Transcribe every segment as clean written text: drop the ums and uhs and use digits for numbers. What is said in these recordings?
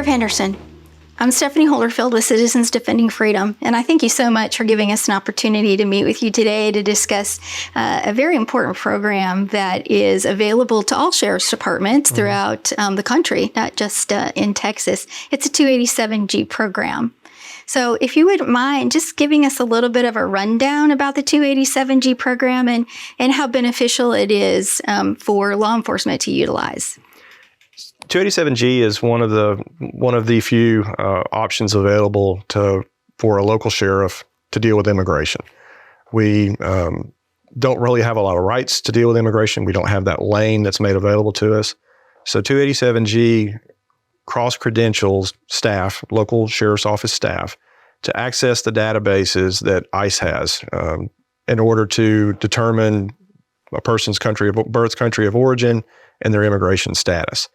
Sheriff Henderson, I'm Stephanie Holderfield with Citizens Defending Freedom, and I thank you so much for giving us an opportunity to meet with you today to discuss a very important program that is available to all sheriff's departments throughout the country, not just in Texas. It's a 287G program. So if you wouldn't mind just giving us a little bit of a rundown about the 287G program and how beneficial it is for law enforcement to utilize. 287G is one of the few options available for a local sheriff to deal with immigration. We don't really have a lot of rights to deal with immigration. We don't have that lane that's made available to us. So 287G cross-credentials staff, local sheriff's office staff, to access the databases that ICE has in order to determine a person's country of birth, country of origin, and their immigration status.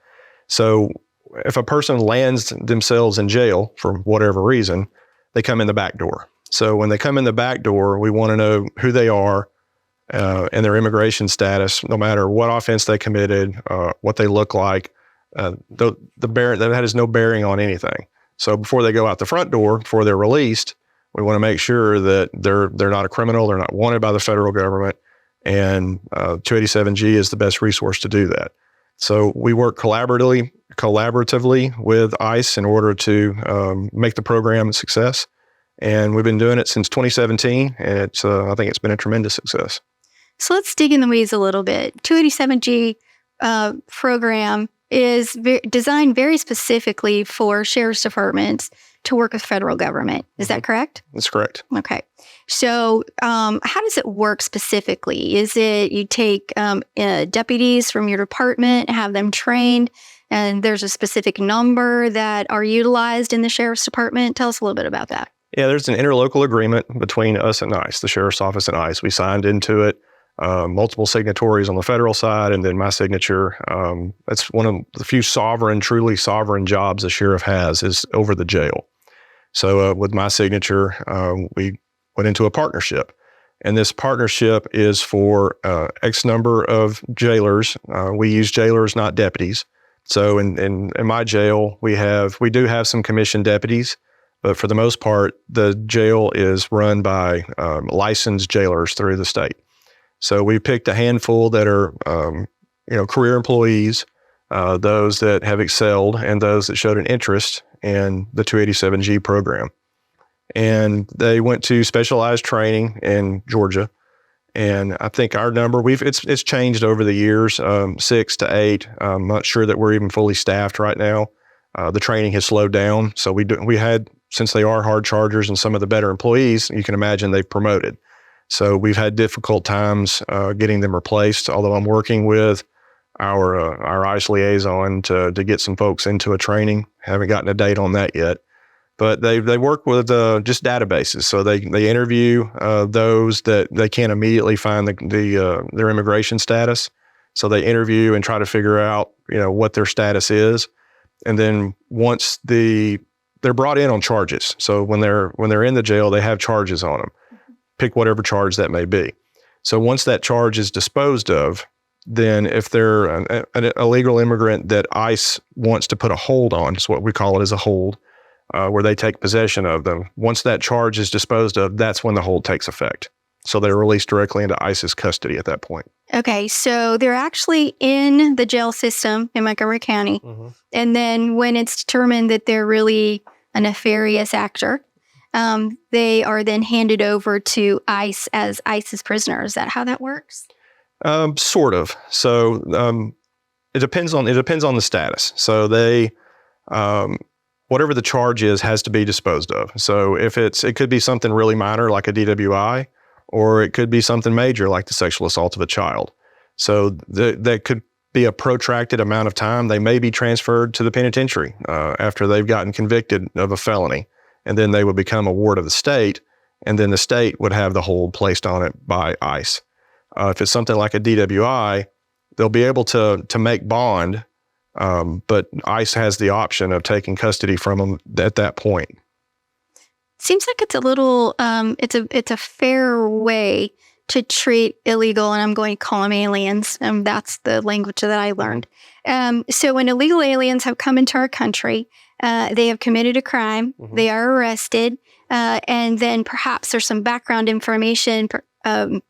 So if a person lands themselves in jail for whatever reason, they come in the back door. So when they come in the back door, we want to know who they are and their immigration status, no matter what offense they committed, what they look like. That has no bearing on anything. So before they go out the front door, before they're released, we want to make sure that they're not a criminal, they're not wanted by the federal government, and 287G is the best resource to do that. So we work collaboratively with ICE in order to make the program a success. And we've been doing it since 2017, and I think it's been a tremendous success. So let's dig in the weeds a little bit. 287G program is designed very specifically for sheriff's departments to work with federal government. Is that correct? That's correct. Okay. So how does it work specifically? Is it you take deputies from your department, have them trained, and there's a specific number that are utilized in the sheriff's department? Tell us a little bit about that. Yeah, there's an interlocal agreement between us and ICE, the sheriff's office and ICE. We signed into it. Multiple signatories on the federal side, and then my signature. That's one of the few truly sovereign jobs a sheriff has is over the jail. So with my signature, we went into a partnership. And this partnership is for X number of jailers. We use jailers, not deputies. So in my jail, we do have some commissioned deputies, but for the most part, the jail is run by licensed jailers through the state. So we picked a handful that are, career employees, those that have excelled, and those that showed an interest in the 287G program. And they went to specialized training in Georgia. And I think our number, it's changed over the years, 6 to 8. I'm not sure that we're even fully staffed right now. The training has slowed down. So we had, since they are hard chargers and some of the better employees, you can imagine they've promoted. So we've had difficult times getting them replaced, although I'm working with our ICE liaison to get some folks into a training. Haven't gotten a date on that yet. But they work with just databases. So they interview those that they can't immediately find their immigration status. So they interview and try to figure out what their status is. And then once they're brought in on charges. So when they're in the jail, they have charges on them. Pick whatever charge that may be. So once that charge is disposed of, then if they're an illegal immigrant that ICE wants to put a hold on, it's what we call it as a hold, where they take possession of them. Once that charge is disposed of, that's when the hold takes effect. So they're released directly into ICE's custody at that point. Okay, so they're actually in the jail system in Montgomery County. Mm-hmm. And then when it's determined that they're really a nefarious actor, they are then handed over to ICE as ICE's prisoner. Is that how that works? Sort of. So it depends on the status. So they whatever the charge is has to be disposed of. So if it could be something really minor like a DWI, or it could be something major like the sexual assault of a child. So that could be a protracted amount of time. They may be transferred to the penitentiary after they've gotten convicted of a felony. And then they would become a ward of the state, and then the state would have the hold placed on it by ICE. If it's something like a DWI, they'll be able to make bond, but ICE has the option of taking custody from them at that point. Seems like it's a little, it's a fair way to treat illegal, and I'm going to call them aliens. That's the language that I learned. So when illegal aliens have come into our country, they have committed a crime, they are arrested, and then perhaps there's some background information,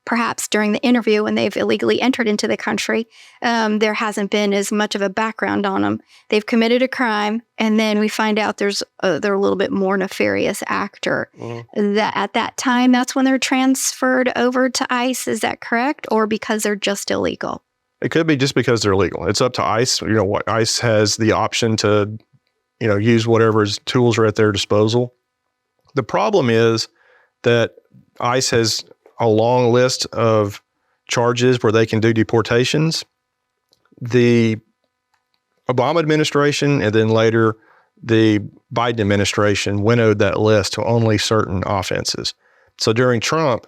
perhaps during the interview when they've illegally entered into the country, there hasn't been as much of a background on them. They've committed a crime, and then we find out they're a little bit more nefarious actor. That at that time, that's when they're transferred over to ICE. Is that correct? Or because they're just illegal? It could be just because they're illegal. It's up to ICE. What ICE has the option to, use whatever tools are at their disposal. The problem is that ICE has a long list of charges where they can do deportations. The Obama administration and then later the Biden administration winnowed that list to only certain offenses. So during Trump,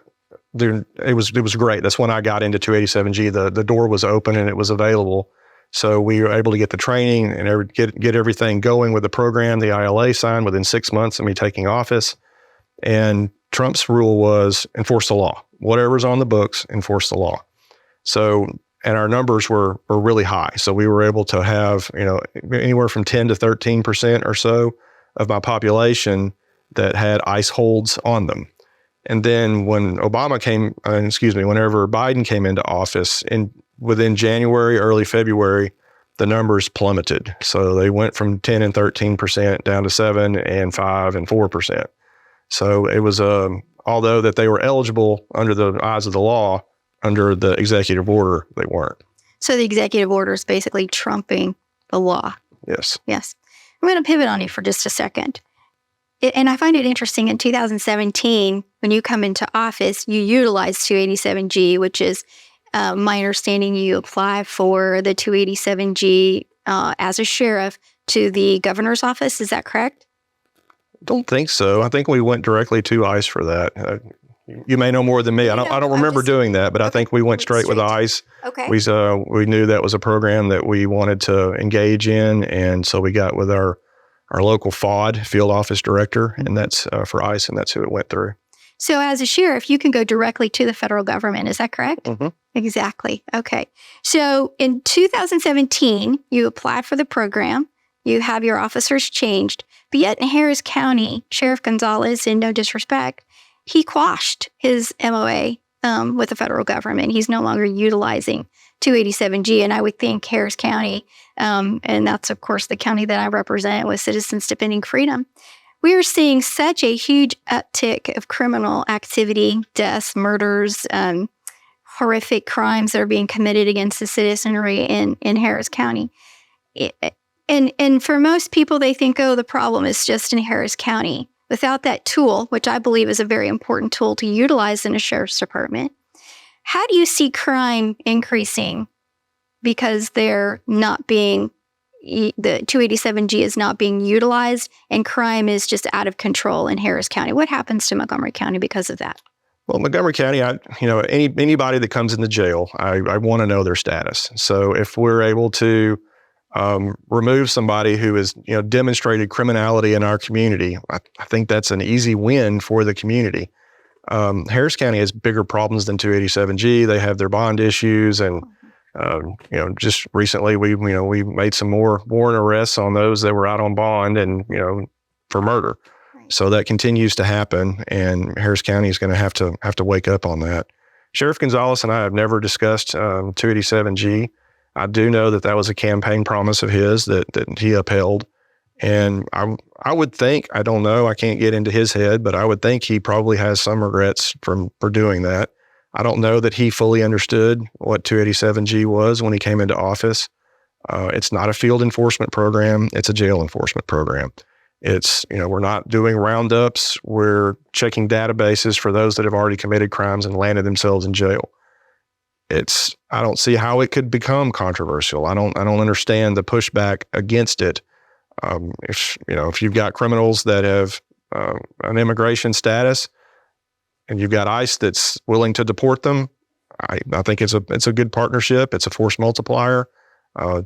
it was great. That's when I got into 287G. The door was open and it was available. So we were able to get the training and get everything going with the program. The ILA signed within 6 months of me taking office. And Trump's rule was enforce the law. Whatever's on the books, enforce the law. So, and our numbers were really high. So we were able to have, anywhere from 10 to 13% or so of my population that had ICE holds on them. And then when whenever Biden came into office, within January, early February, the numbers plummeted. So they went from 10 and 13% down to 7 and 5 and 4%. So it was, although that they were eligible under the eyes of the law, under the executive order, they weren't. So the executive order is basically trumping the law. Yes. Yes. I'm going to pivot on you for just a second. And I find it interesting, in 2017, when you come into office, you utilize 287G, which is my understanding you apply for the 287G as a sheriff to the governor's office. Is that correct? Don't think so. I think we went directly to ICE for that. You may know more than me. I don't remember doing that, but I think we went straight with ICE. Okay. We knew that was a program that we wanted to engage in, and so we got with our local FOD, field office director, and that's for ICE, and that's who it went through. So as a sheriff, you can go directly to the federal government. Is that correct? Mm-hmm. Exactly. Okay. So in 2017, you applied for the program. You have your officers changed. But yet in Harris County, Sheriff Gonzalez, in no disrespect, he quashed his MOA with the federal government. He's no longer utilizing 287G. And I would think Harris County, and that's, of course, the county that I represent with Citizens Defending Freedom, we are seeing such a huge uptick of criminal activity, deaths, murders, horrific crimes that are being committed against the citizenry in Harris County. And for most people, they think, oh, the problem is just in Harris County. Without that tool, which I believe is a very important tool to utilize in a sheriff's department, how do you see crime increasing because they're not being, the 287G is not being utilized and crime is just out of control in Harris County? What happens to Montgomery County because of that? Well, Montgomery County, anybody that comes into jail, I want to know their status. So if we're able to remove somebody who has demonstrated criminality in our community, I think that's an easy win for the community. Harris County has bigger problems than 287G. They have their bond issues, and just recently we made some more warrant arrests on those that were out on bond and for murder. Right. So that continues to happen, and Harris County is going to have to wake up on that. Sheriff Gonzalez and I have never discussed 287G. I do know that was a campaign promise of his that he upheld. And I would think, I don't know, I can't get into his head, but I would think he probably has some regrets for doing that. I don't know that he fully understood what 287G was when he came into office. It's not a field enforcement program. It's a jail enforcement program. It's, we're not doing roundups. We're checking databases for those that have already committed crimes and landed themselves in jail. I don't see how it could become controversial. I don't understand the pushback against it. If you've got criminals that have an immigration status and you've got ICE that's willing to deport them, I think it's a good partnership. It's a force multiplier.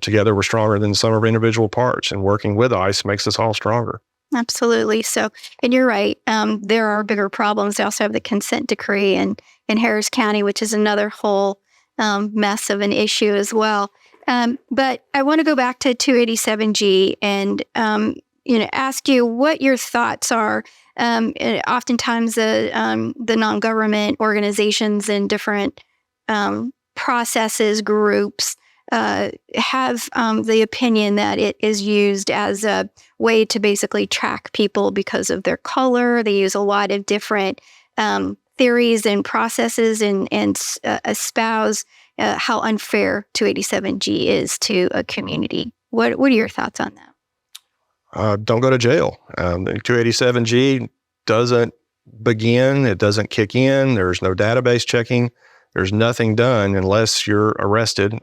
Together we're stronger than the sum of individual parts, and working with ICE makes us all stronger. Absolutely. So, and you're right. There are bigger problems. They also have the consent decree in Harris County, which is another whole mess of an issue as well. But I want to go back to 287G and ask you what your thoughts are. Oftentimes, the non-government organizations and different processes, groups have the opinion that it is used as a way to basically track people because of their color. They use a lot of different theories and processes and espouse how unfair 287G is to a community. What are your thoughts on that? Don't go to jail. The 287G doesn't begin. It doesn't kick in. There's no database checking. There's nothing done unless you're arrested.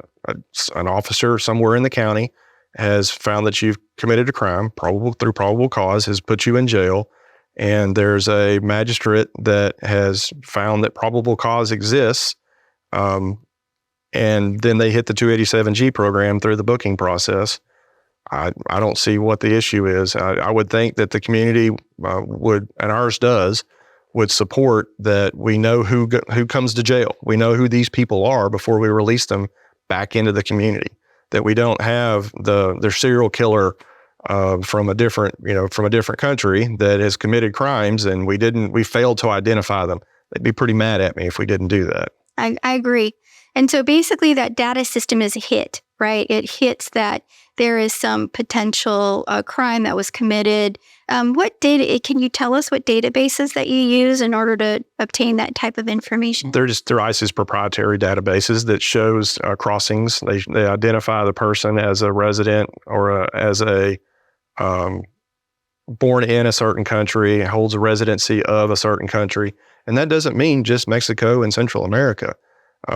An officer somewhere in the county has found that you've committed a crime, through probable cause, has put you in jail, and there's a magistrate that has found that probable cause exists, and then they hit the 287G program through the booking process. I don't see what the issue is. I would think that the community would, and ours does, would support that we know who comes to jail. We know who these people are before we release them back into the community. That we don't have their serial killer from a different country that has committed crimes, and we failed to identify them. They'd be pretty mad at me if we didn't do that. I agree. And so basically that data system is a hit, right? It hits that there is some potential crime that was committed. What data, can you tell us what databases that you use in order to obtain that type of information? They're ICE's proprietary databases that shows crossings. They identify the person as a resident or as a born in a certain country, holds a residency of a certain country. And that doesn't mean just Mexico and Central America.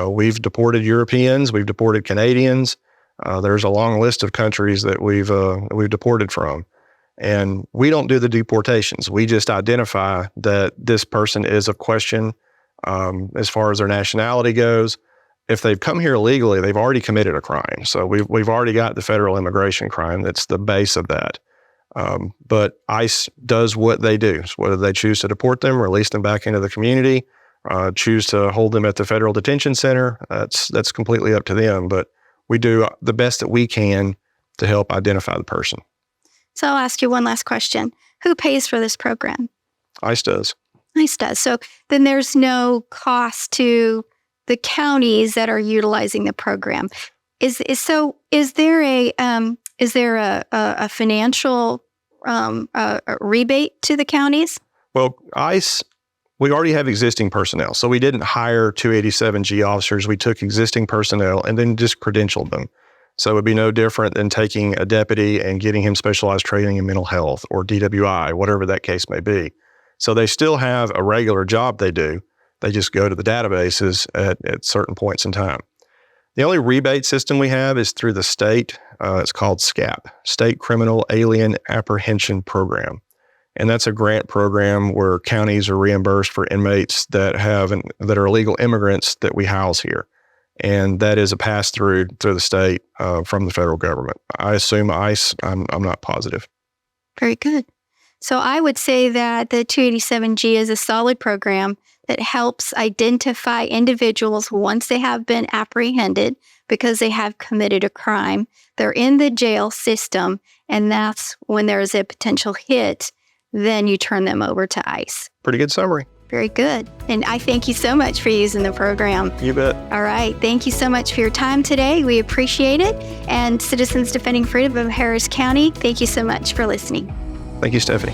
We've deported Europeans, we've deported Canadians. There's a long list of countries that we've deported from. And we don't do the deportations. We just identify that this person is of question as far as their nationality goes. If they've come here illegally, they've already committed a crime. So we've already got the federal immigration crime. That's the base of that. But ICE does what they do. So whether they choose to deport them, release them back into the community, choose to hold them at the federal detention center, that's completely up to them. But we do the best that we can to help identify the person. So I'll ask you one last question. Who pays for this program? ICE does. ICE does. So then there's no cost to the counties that are utilizing the program. Is there a financial rebate to the counties? Well, ICE, we already have existing personnel. So we didn't hire 287G officers. We took existing personnel and then just credentialed them. So it would be no different than taking a deputy and getting him specialized training in mental health or DWI, whatever that case may be. So they still have a regular job they do. They just go to the databases at certain points in time. The only rebate system we have is through the state. It's called SCAP, State Criminal Alien Apprehension Program. And that's a grant program where counties are reimbursed for inmates that are illegal immigrants that we house here. And that is a pass-through the state from the federal government. I assume ICE, I'm not positive. Very good. So I would say that the 287G is a solid program that helps identify individuals once they have been apprehended because they have committed a crime. They're in the jail system, and that's when there's a potential hit, then you turn them over to ICE. Pretty good summary. Very good. And I thank you so much for using the program. You bet. All right. Thank you so much for your time today. We appreciate it. And Citizens Defending Freedom of Harris County, thank you so much for listening. Thank you, Stephanie.